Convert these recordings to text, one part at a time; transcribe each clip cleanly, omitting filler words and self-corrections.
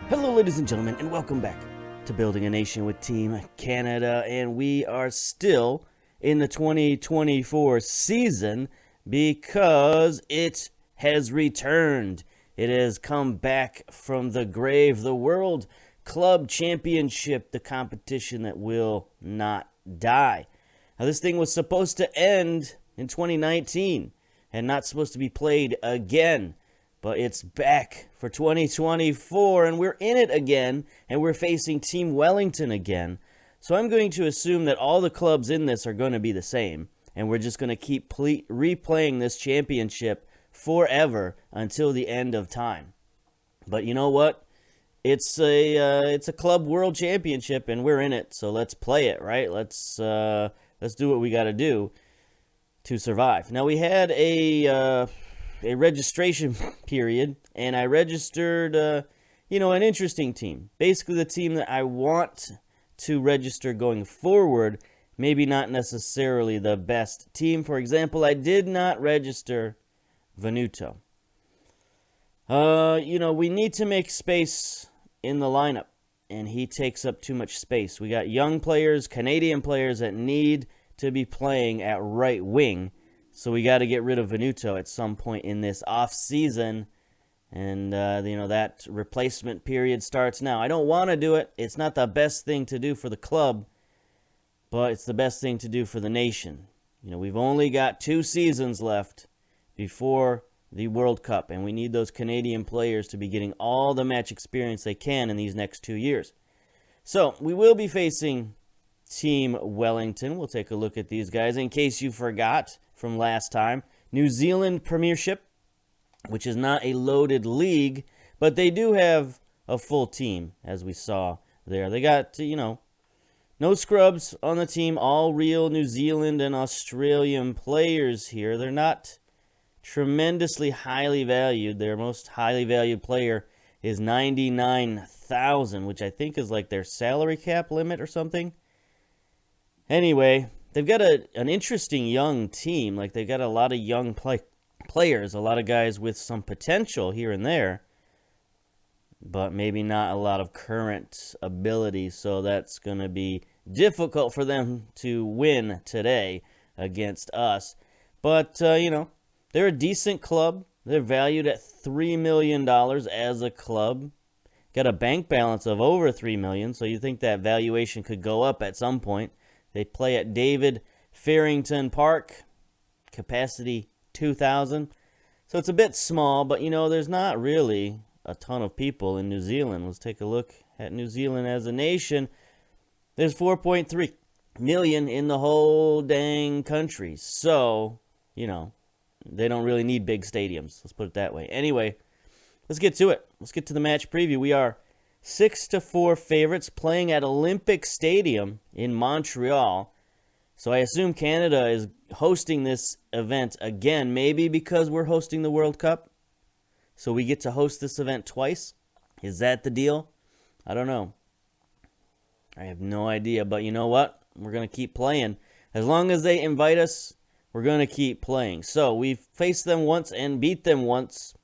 Hello, ladies and gentlemen, and welcome back to Building a Nation with Team Canada. And we are still in the 2024 season because it has returned. It has come back from the grave. The World Club Championship, the competition that will not die. Now, this thing was supposed to end in 2019 and not supposed to be played again. But it's back for 2024, and we're in it again, and we're facing Team Wellington again. So I'm going to assume that all the clubs in this are going to be the same, and we're just going to keep replaying this championship forever until the end of time. But you know what? It's a club world championship, and we're in it, so let's play it, right? Let's do what we got to do to survive. Now, we had a registration period, and I registered, an interesting team. Basically, the team that I want to register going forward, maybe not necessarily the best team. For example, I did not register VANCOUVER. We need to make space in the lineup, and he takes up too much space. We got young players, Canadian players that need to be playing at right wing. So we got to get rid of VANCOUVER at some point in this off season, and that replacement period starts now. I don't want to do it. It's not the best thing to do for the club, but it's the best thing to do for the nation. We've only got 2 seasons left before the World Cup, and we need those Canadian players to be getting all the match experience they can in these next 2 years. So we will be facing Team Wellington. We'll take a look at these guys in case you forgot from last time. New Zealand Premiership, which is not a loaded league, but they do have a full team, as we saw there. They got, no scrubs on the team, all real New Zealand and Australian players here. They're not tremendously highly valued. Their most highly valued player is $99,000, which I think is like their salary cap limit or something. Anyway, they've got an interesting young team. Like, they've got a lot of young players, a lot of guys with some potential here and there, but maybe not a lot of current ability, so that's going to be difficult for them to win today against us. But, they're a decent club. They're valued at $3 million as a club. Got a bank balance of over $3 million, so you think that valuation could go up at some point. They play at David Farrington Park, capacity 2,000. So it's a bit small, but there's not really a ton of people in New Zealand. Let's take a look at New Zealand as a nation. There's 4.3 million in the whole dang country. So, they don't really need big stadiums. Let's put it that way. Anyway, let's get to it. Let's get to the match preview. We are 6-4 favorites playing at Olympic Stadium in Montreal. So I assume Canada is hosting this event again, maybe because we're hosting the World Cup. So we get to host this event twice. Is that the deal? I don't know. I have no idea, but you know what? We're going to keep playing. As long as they invite us, we're going to keep playing. So we've faced them once and beat them once.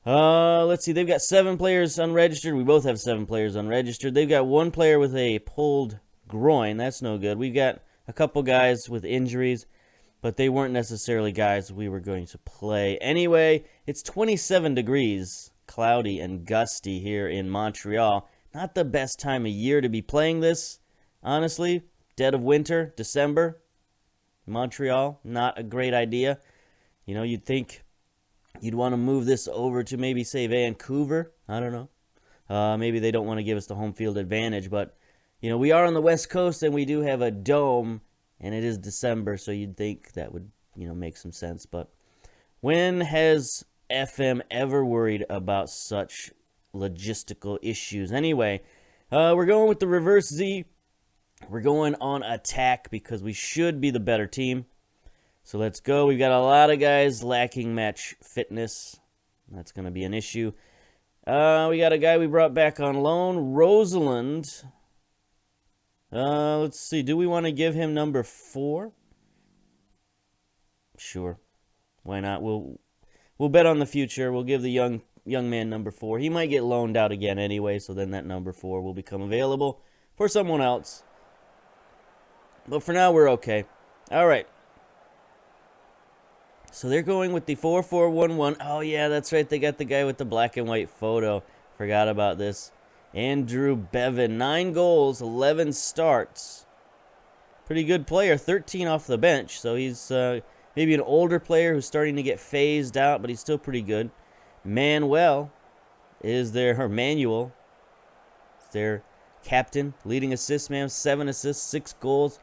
Let's see. They've got 7 players unregistered. We both have 7 players unregistered. They've got 1 player with a pulled groin. That's no good. We've got a couple guys with injuries, but they weren't necessarily guys we were going to play. Anyway, it's 27 degrees, cloudy and gusty here in Montreal. Not the best time of year to be playing this, honestly. Dead of winter, December, Montreal, not a great idea. You'd think you'd want to move this over to maybe, say, Vancouver. I don't know. Maybe they don't want to give us the home field advantage. But, we are on the West Coast, and we do have a dome, and it is December, so you'd think that would, make some sense. But when has FM ever worried about such logistical issues? Anyway, we're going with the reverse Z. We're going on attack because we should be the better team. So let's go. We've got a lot of guys lacking match fitness. That's going to be an issue. We got a guy we brought back on loan, Rosalind. Let's see. Do we want to give him number 4? Sure. Why not? We'll bet on the future. We'll give the young young man number 4. He might get loaned out again anyway, so then that number 4 will become available for someone else. But for now, we're okay. All right. So they're going with the 4-4-1-1. Oh, yeah, that's right. They got the guy with the black and white photo. Forgot about this. Andrew Bevan. 9 goals, 11 starts. Pretty good player. 13 off the bench. So he's maybe an older player who's starting to get phased out, but he's still pretty good. Manuel is their captain, leading assist man, 7 assists, 6 goals.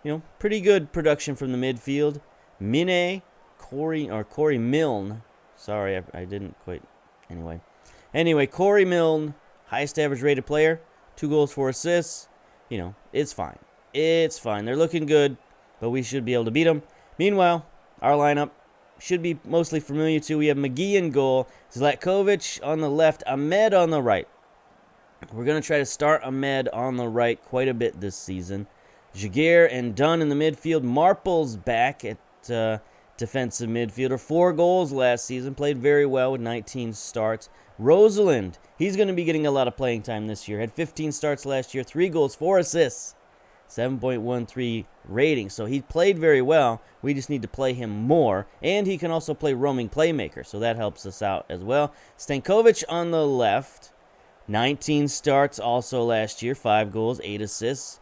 You know, pretty good production from the midfield. Corey Milne. Sorry, I didn't quite. Anyway, Corey Milne, highest average rated player, 2 goals, 4 assists. You know, it's fine. It's fine. They're looking good, but we should be able to beat them. Meanwhile, our lineup should be mostly familiar to. We have McGee in goal, Zlatkovic on the left, Ahmed on the right. We're going to try to start Ahmed on the right quite a bit this season. Jaguar and Dunn in the midfield. Marple's back at defensive midfielder. 4 goals last season. Played very well with 19 starts. Rosalind, he's going to be getting a lot of playing time this year. Had 15 starts last year. 3 goals, 4 assists. 7.13 rating. So he played very well. We just need to play him more. And he can also play roaming playmaker. So that helps us out as well. Stankovic on the left. 19 starts also last year. 5 goals, 8 assists.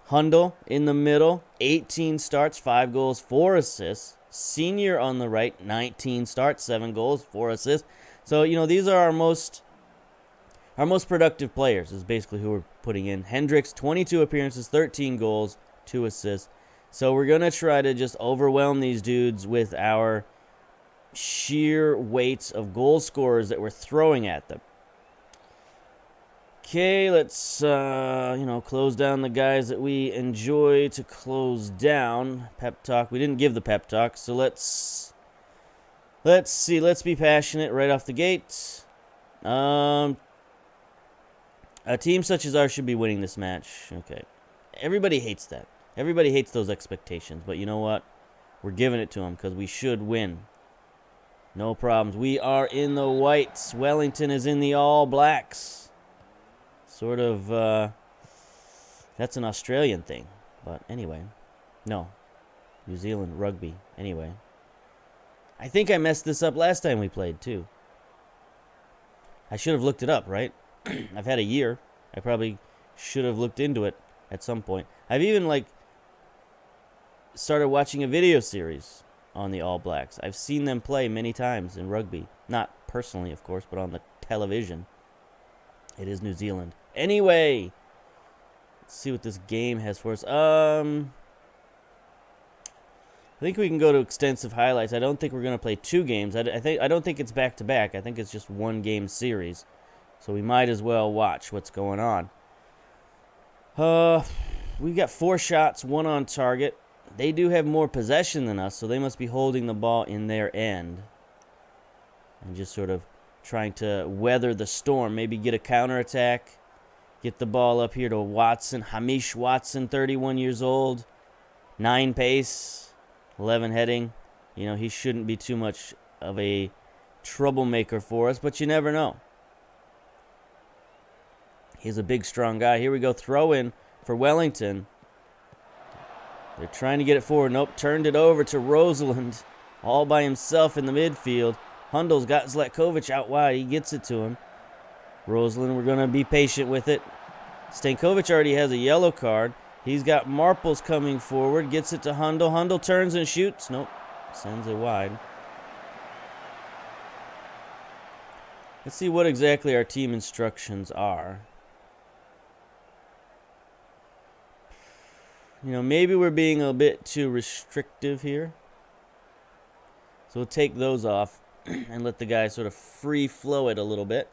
Hundel in the middle, 18 starts, 5 goals, 4 assists. Senior on the right, 19 starts, 7 goals, 4 assists. So, you know, these are our most productive players is basically who we're putting in. Hendricks, 22 appearances, 13 goals, 2 assists. So we're going to try to just overwhelm these dudes with our sheer weights of goal scorers that we're throwing at them. Okay, let's, close down the guys that we enjoy to close down. Pep talk. We didn't give the pep talk, so let's see. Let's be passionate right off the gate. A team such as ours should be winning this match. Okay. Everybody hates that. Everybody hates those expectations, but you know what? We're giving it to them because we should win. No problems. We are in the whites. Wellington is in the all blacks. Sort of, that's an Australian thing. But anyway, no. New Zealand rugby. Anyway. I think I messed this up last time we played, too. I should have looked it up, right? I've had a year. I probably should have looked into it at some point. I've even, started watching a video series on the All Blacks. I've seen them play many times in rugby. Not personally, of course, but on the television. It is New Zealand. Anyway, let's see what this game has for us. I think we can go to extensive highlights. I don't think we're going to play 2 games. I don't think it's back to back. I think it's just 1 game series. So we might as well watch what's going on. We've got 4 shots, 1 on target. They do have more possession than us, so they must be holding the ball in their end. And just sort of trying to weather the storm. Maybe get a counterattack. Get the ball up here to Watson. Hamish Watson, 31 years old. 9 pace. 11 heading. You know, he shouldn't be too much of a troublemaker for us, but you never know. He's a big, strong guy. Here we go. Throw in for Wellington. They're trying to get it forward. Nope. Turned it over to Rosalind. All by himself in the midfield. Hundel's got Zlatkovic out wide. He gets it to him. Rosalind, we're going to be patient with it. Stankovic already has a yellow card. He's got Marples coming forward. Gets it to Hundel. Hundel turns and shoots. Nope. Sends it wide. Let's see what exactly our team instructions are. You know, maybe we're being a bit too restrictive here. So we'll take those off and let the guys sort of free flow it a little bit.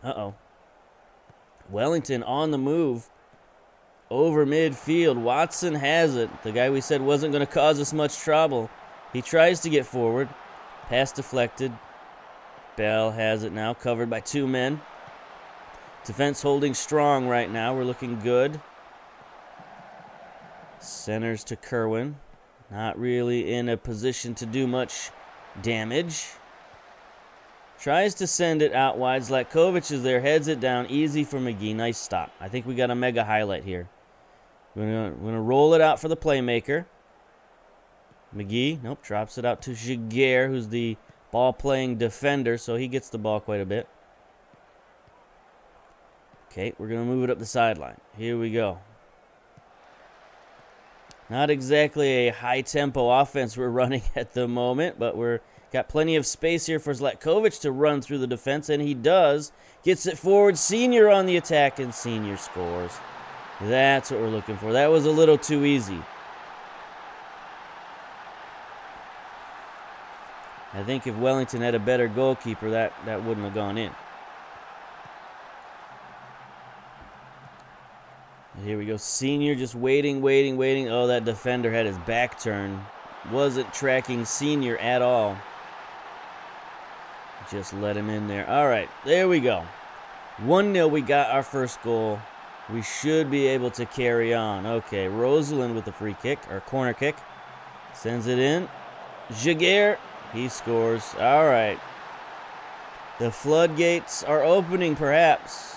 Uh-oh. Wellington on the move. Over midfield. Watson has it. The guy we said wasn't going to cause us much trouble. He tries to get forward. Pass deflected. Bell has it now. Covered by 2 men. Defense holding strong right now. We're looking good. Centers to Kerwin. Not really in a position to do much damage. Tries to send it out wide. Zlatkovic is there, heads it down. Easy for McGee. Nice stop. I think we got a mega highlight here. We're gonna roll it out for the playmaker. McGee, nope, drops it out to Jaguar, who's the ball-playing defender, so he gets the ball quite a bit. Okay, we're going to move it up the sideline. Here we go. Not exactly a high-tempo offense we're running at the moment, but we're got plenty of space here for Zlatkovic to run through the defense, and he does. Gets it forward. Senior on the attack, and Senior scores. That's what we're looking for. That was a little too easy. I think if Wellington had a better goalkeeper, that wouldn't have gone in. And here we go. Senior just waiting. Oh, that defender had his back turned. Wasn't tracking Senior at all. Just let him in there. All right, there we go. 1-0, we got our first goal. We should be able to carry on. Okay, Rosalind with the free kick, or corner kick. Sends it in. Jaguar, he scores. All right. The floodgates are opening, perhaps.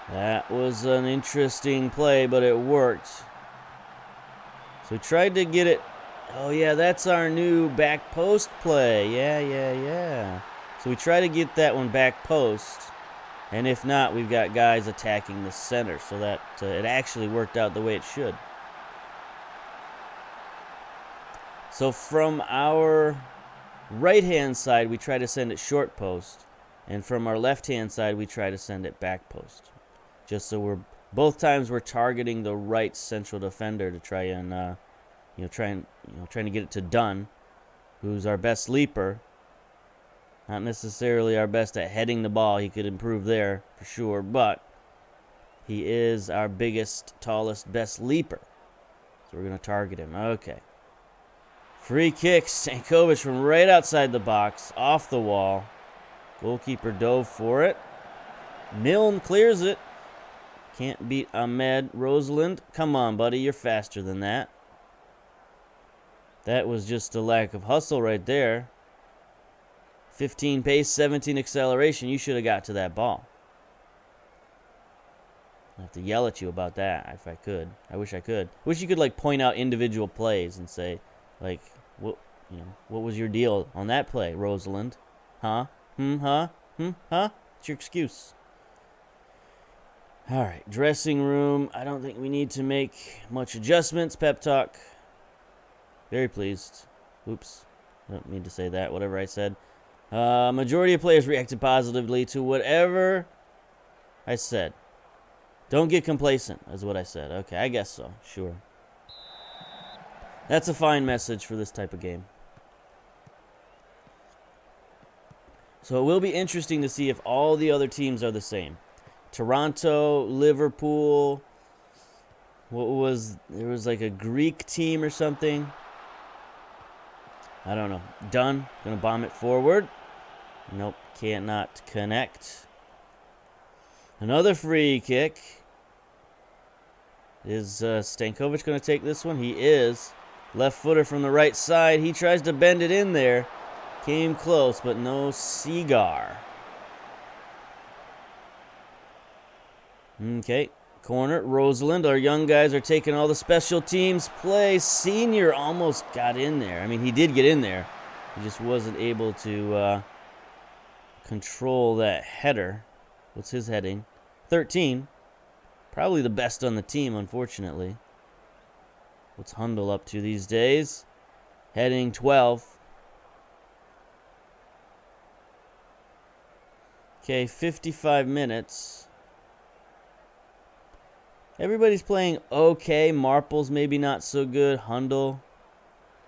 That was an interesting play, but it worked. So we tried to get it. Oh, yeah, that's our new back post play. Yeah. So we try to get that one back post. And if not, we've got guys attacking the center. So that it actually worked out the way it should. So from our right-hand side, we try to send it short post. And from our left-hand side, we try to send it back post. Just so we're both times we're targeting the right central defender to try and trying to get it to Dunn, who's our best leaper. Not necessarily our best at heading the ball. He could improve there for sure, but he is our biggest, tallest, best leaper. So we're going to target him. Okay. Free kick. Stankovic from right outside the box, off the wall. Goalkeeper dove for it. Milne clears it. Can't beat Ahmed. Rosalind, come on, buddy. You're faster than that. That was just a lack of hustle right there. 15 pace, 17 acceleration. You should have got to that ball. I have to yell at you about that if I could. I wish I could. Wish you could like point out individual plays and say, like, what was your deal on that play, Rosalind? Huh? Huh? What's your excuse? All right, dressing room. I don't think we need to make much adjustments. Pep talk. Very pleased. Oops. I don't mean to say that. Whatever I said. Majority of players reacted positively to whatever I said. Don't get complacent, is what I said. Okay, I guess so. Sure. That's a fine message for this type of game. So it will be interesting to see if all the other teams are the same. Toronto, Liverpool. There was like a Greek team or something. I don't know. Dunn. Gonna bomb it forward. Nope. Cannot connect. Another free kick. Is Stankovic going to take this one? He is. Left footer from the right side. He tries to bend it in there. Came close, but no cigar. Okay. Corner. Rosalind. Our young guys are taking all the special teams play. Senior almost got in there. I mean, he did get in there. He just wasn't able to control that header. What's his heading? 13. Probably the best on the team, unfortunately. What's Hundle up to these days? Heading 12. Okay, 55 minutes. Everybody's playing okay. Marple's maybe not so good. Hundle,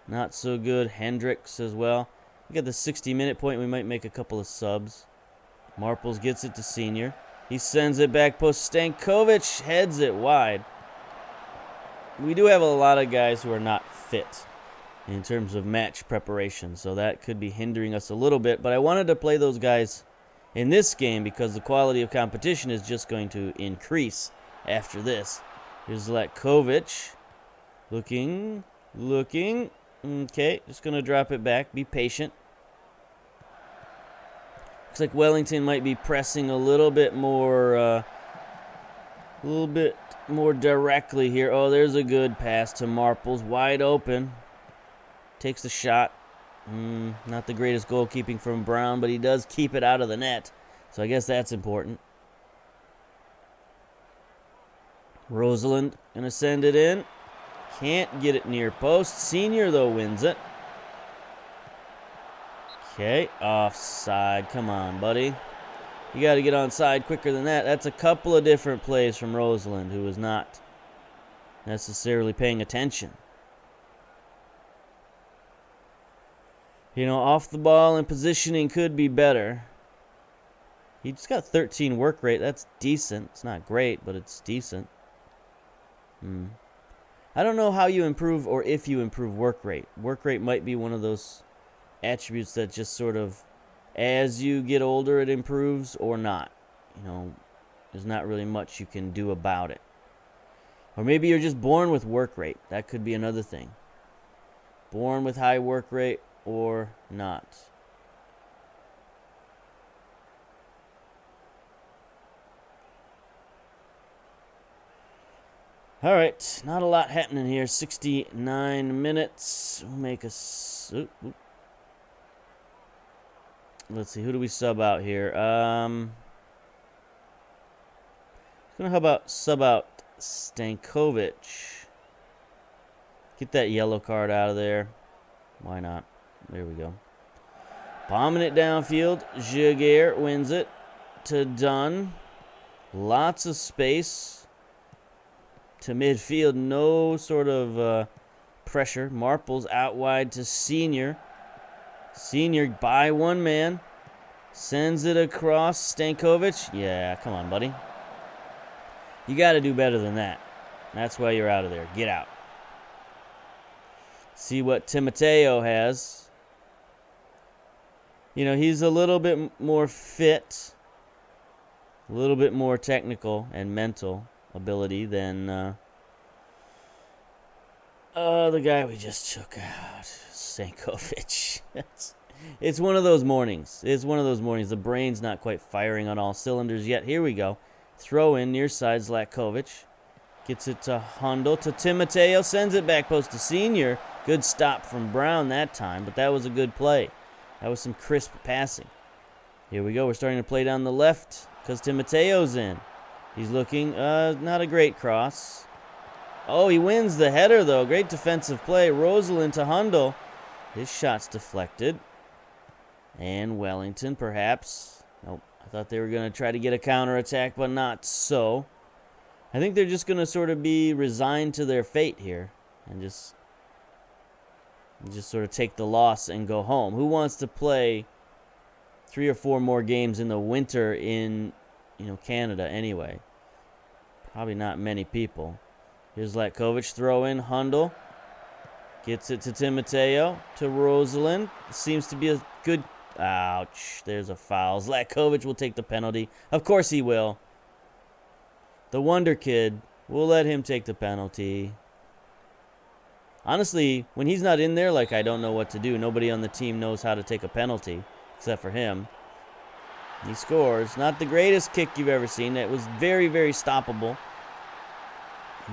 not so good. Hendricks as well. We got the 60-minute point. We might make a couple of subs. Marples gets it to Senior. He sends it back post. Stankovic heads it wide. We do have a lot of guys who are not fit in terms of match preparation, so that could be hindering us a little bit. But I wanted to play those guys in this game because the quality of competition is just going to increase after this. Here's Zlatkovic. Looking. Okay, just going to drop it back. Be patient. Looks like Wellington might be pressing a little bit more directly here. Oh, there's a good pass to Marples. Wide open. Takes the shot. Not the greatest goalkeeping from Brown, but he does keep it out of the net. So I guess that's important. Rosalind going to send it in. Can't get it near post. Senior, though, wins it. Okay, offside. Come on, buddy. You got to get onside quicker than that. That's a couple of different plays from Rosalind, who is not necessarily paying attention. You know, off the ball and positioning could be better. He just got 13 work rate. That's decent. It's not great, but it's decent. I don't know how you improve or if you improve work rate. Work rate might be one of those attributes that just sort of, as you get older, it improves or not. You know, there's not really much you can do about it. Or maybe you're just born with work rate. That could be another thing. Born with high work rate or not. All right, not a lot happening here. 69 minutes. We'll make a... Let's see, who do we sub out here? How about sub out Stankovic? Get that yellow card out of there. Why not? There we go. Bombing it downfield. Jaguar wins it to Dunn. Lots of space to midfield. No sort of pressure. Marples out wide to Senior. Senior by one man. Sends it across. Stankovic. Yeah, come on, buddy. You got to do better than that. That's why you're out of there. Get out. See what Timoteo has. You know, he's a little bit more fit. A little bit more technical and mental ability than the guy we just took out, Stankovic. It's one of those mornings. It's one of those mornings. The brain's not quite firing on all cylinders yet. Here we go. Throw in near side. Zlatkovic gets it to Hundle to Timoteo. Sends it back post to Senior. Good stop from Brown that time, but that was a good play. That was some crisp passing. Here we go. We're starting to play down the left because Timoteo's in. He's looking, not a great cross. Oh, he wins the header, though. Great defensive play. Rosalind to Hundle. His shot's deflected. And Wellington, perhaps. Nope. I thought they were going to try to get a counterattack, but not so. I think they're just going to sort of be resigned to their fate here. And just sort of take the loss and go home. Who wants to play 3 or 4 more games in the winter in, Canada anyway? Probably not many people. Here's Zlatkovic, throw in. Hundle gets it to Timoteo, to Rosalind. Seems to be a good... Ouch, there's a foul. Zlatkovic will take the penalty. Of course he will. The Wonder Kid. We'll let him take the penalty. Honestly, when he's not in there, I don't know what to do. Nobody on the team knows how to take a penalty, except for him. He scores. Not the greatest kick you've ever seen. It was very, very stoppable.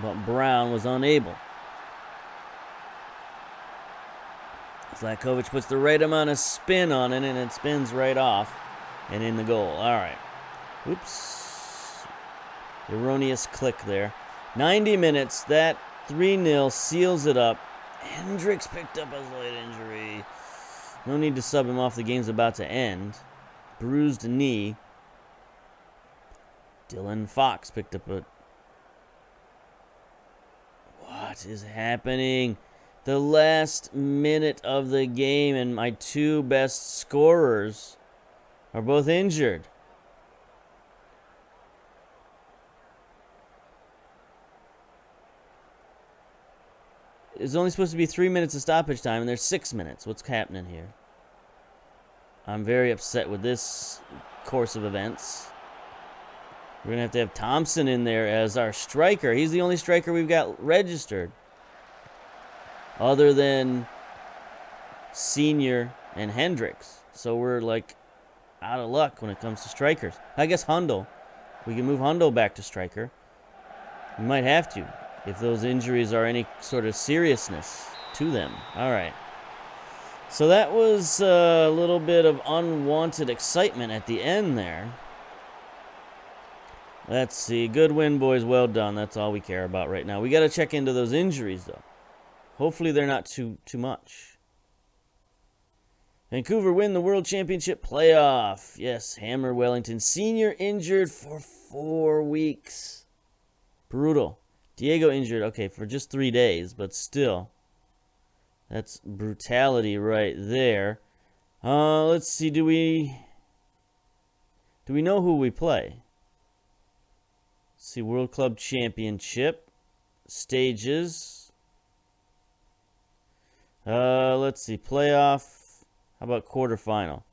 But Brown was unable. Zlatkovic puts the right amount of spin on it, and it spins right off and in the goal. All right. Oops. Erroneous click there. 90 minutes. That 3-0 seals it up. Hendricks picked up a slight injury. No need to sub him off. The game's about to end. Bruised knee. Dylan Fox picked up a... What is happening? The last minute of the game, and my 2 best scorers are both injured. It's only supposed to be 3 minutes of stoppage time, and there's 6 minutes. What's happening here? I'm very upset with this course of events. We're going to have Thompson in there as our striker. He's the only striker we've got registered, other than Senior and Hendricks. So we're like out of luck when it comes to strikers. I guess Hundle. We can move Hundle back to striker. We might have to if those injuries are any sort of seriousness to them. All right. So that was a little bit of unwanted excitement at the end there. Let's see. Good win, boys. Well done. That's all we care about right now. We got to check into those injuries, though. Hopefully they're not too much. Vancouver win the World Championship playoff. Yes, hammer Wellington. Senior injured for 4 weeks. Brutal. Diego injured, okay, for just 3 days, but still. That's brutality right there. Let's see, do we know who we play? Let's see, World Club Championship. Stages. Let's see, playoff. How about quarterfinal?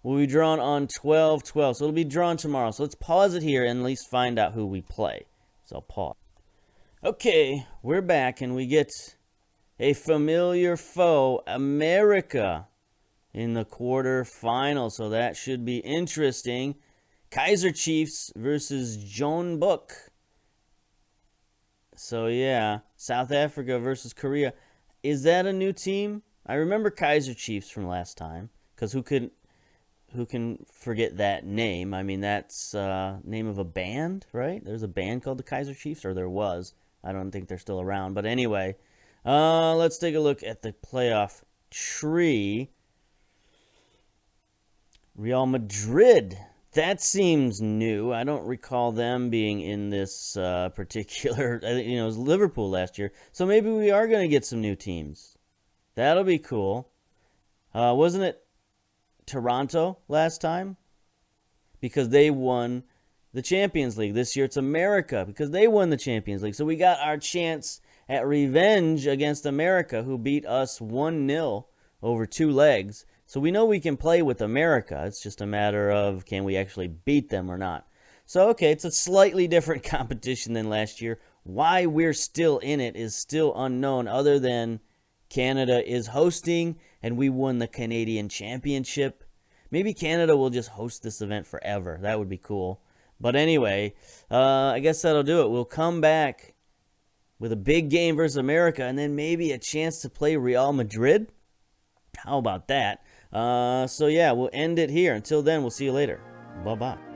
Will be drawn on 12/12, so it'll be drawn tomorrow. So let's pause it here and at least find out who we play. So I'll pause. Okay, we're back, and we get a familiar foe, America, in the quarterfinal. So that should be interesting. Kaiser Chiefs versus Joan Book. So yeah, South Africa versus Korea. Is that a new team? I remember Kaiser Chiefs from last time, because who can forget that name? I mean, that's name of a band, right? There's a band called the Kaiser Chiefs, or there was. I don't think they're still around. But anyway, let's take a look at the playoff tree. Real Madrid. That seems new. I don't recall them being in this particular, it was Liverpool last year. So maybe we are going to get some new teams. That'll be cool. Wasn't it Toronto last time? Because they won the Champions League. This year it's America because they won the Champions League. So we got our chance at revenge against America, who beat us 1-0 over 2 legs. So we know we can play with America. It's just a matter of can we actually beat them or not. So, okay, it's a slightly different competition than last year. Why we're still in it is still unknown, other than Canada is hosting and we won the Canadian Championship. Maybe Canada will just host this event forever. That would be cool. But anyway, I guess that'll do it. We'll come back with a big game versus America and then maybe a chance to play Real Madrid. How about that? So yeah, we'll end it here. Until then, we'll see you later. Bye-bye.